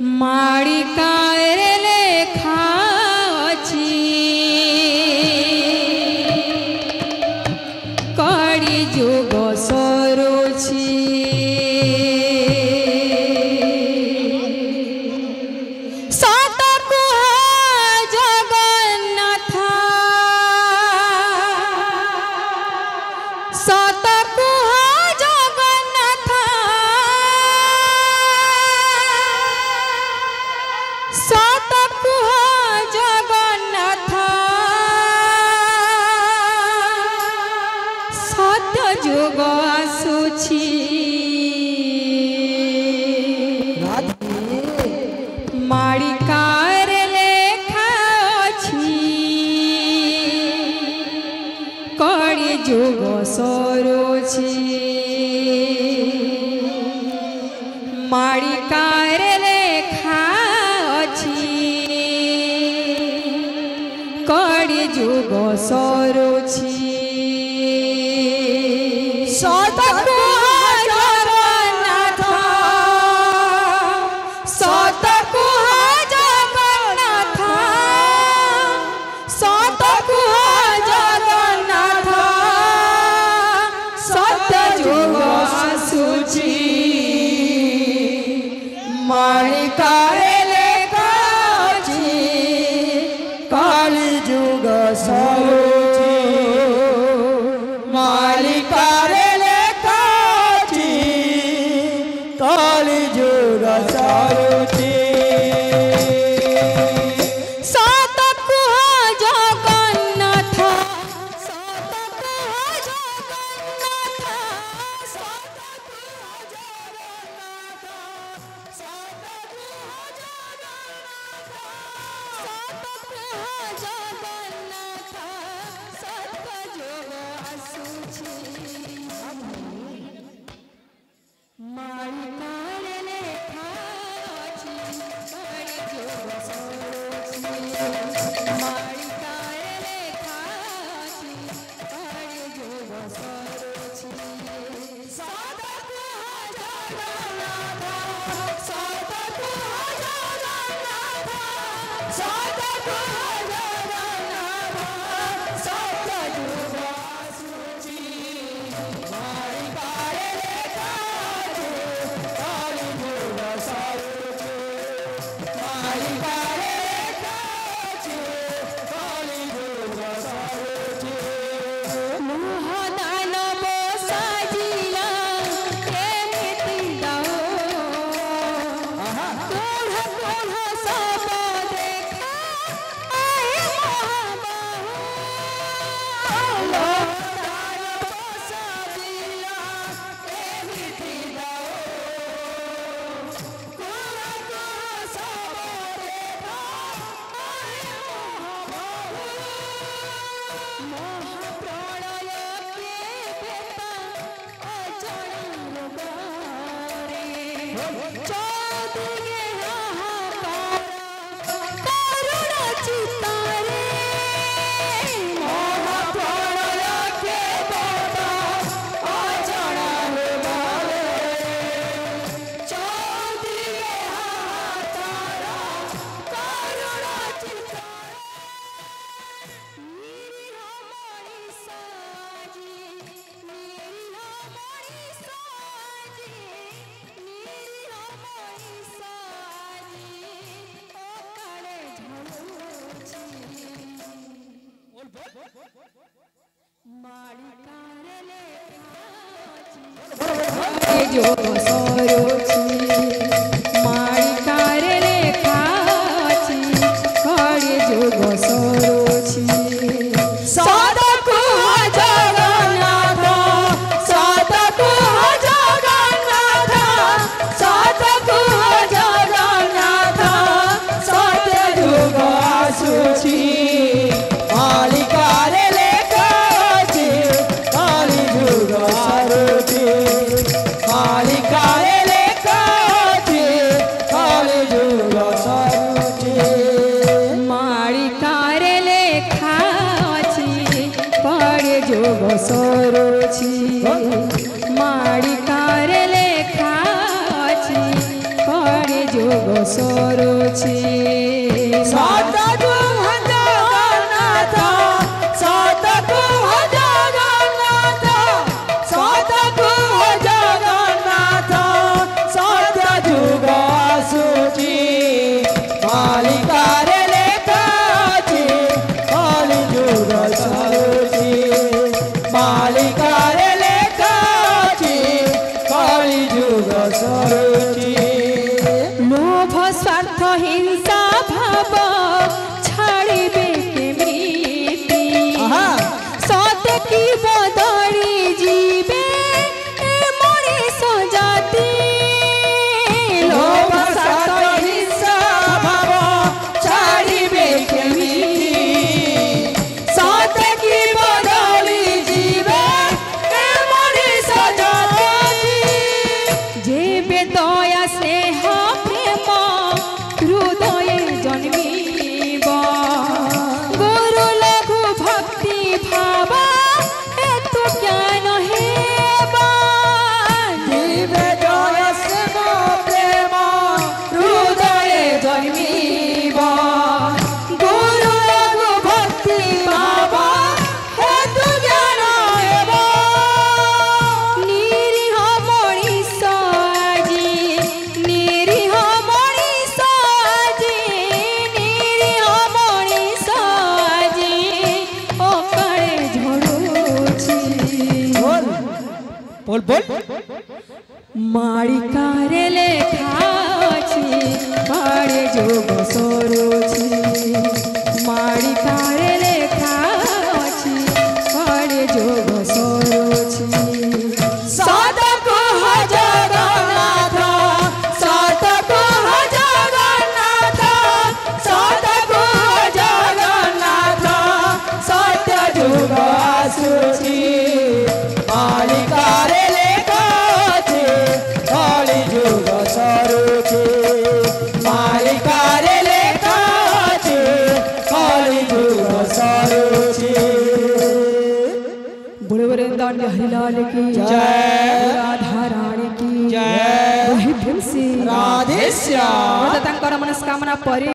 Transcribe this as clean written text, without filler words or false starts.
माळिकारे लेखा अछि कड़ी जुग सरुछि जुग आसुछि माळिकारे लेखा अछि कड़ी जुग सरुछि माळिकारे लेखा अछि कड़ी जुग सरुछि माळिकारे लेखा अछि कड़ी जुग सरुछि माळिकारे लेखा अछि कड़ी जुग सरुछि जुग सरुछि माळिकारे लेखा अछि कड़ी जुग सरुछि माळिकारे लेखा ସରୁଛି ସତଗୁରୁ ଜଗନ୍ନାଥ ସତଗୁରୁ ଜଗନ୍ନାଥ ସତଗୁରୁ ଜଗନ୍ନାଥ ସତ୍ୟ ଯୁଗ ଆସୁଛି ମାଳିକାରେ ଲେଖା ଅଛି କଳି ଯୁଗ ସରୁଛି ମାଳିକାରେ ଲେଖା ଅଛି କଳି ଯୁଗ ସରୁଛି লোভ স্বার্থ হিংসা ভাব ছাড়িবে কেমৃতি সত কি বদলি ଯିବେ মଣିষ জাতি লোভ স্বার্থ হিংসা ভাব ছাড়িবে কেমিতি সত কি বদলি ଯିବେ মଣିষ জাতি যেবে দয়া স্নেহ প্রেম হৃদয়ে জন্মিব গুরু লঘু ভক্তি ভাব এত জ্ঞান হেব জীবে জয় স্নেহ প্রেম হৃদয়ে জন্মিব গুরু লঘু ভক্তি ভাব হেতু জ্ঞান হেব নিরীহ মଣିষ আজি নিরীহ মଣିষ আজি নিরীহ মଣିষ আজি অকালে ঝড়ুছি बोल बोल মাড়িকারে লেখা ଅଛି কাড়ে যোগ সরুছি মাড়িকারে লেখা ଅଛି কাড়ে যোগ সরুছি সতগুরু জগন্নাথ সতগুরু জগন্নাথ সতগুরু জগন্নাথ সত্য যুগ আସୁଛି মালিকারে লেখা আছে কলি যুগ সরুଛି মালিকারে লেখা আছে কলি যুগ সরুଛି बोले वृंदावन बिहारी लाल की जय। राधा रानी की जय। वही भीम से राधे श्याम तांकर मनस्कामना परि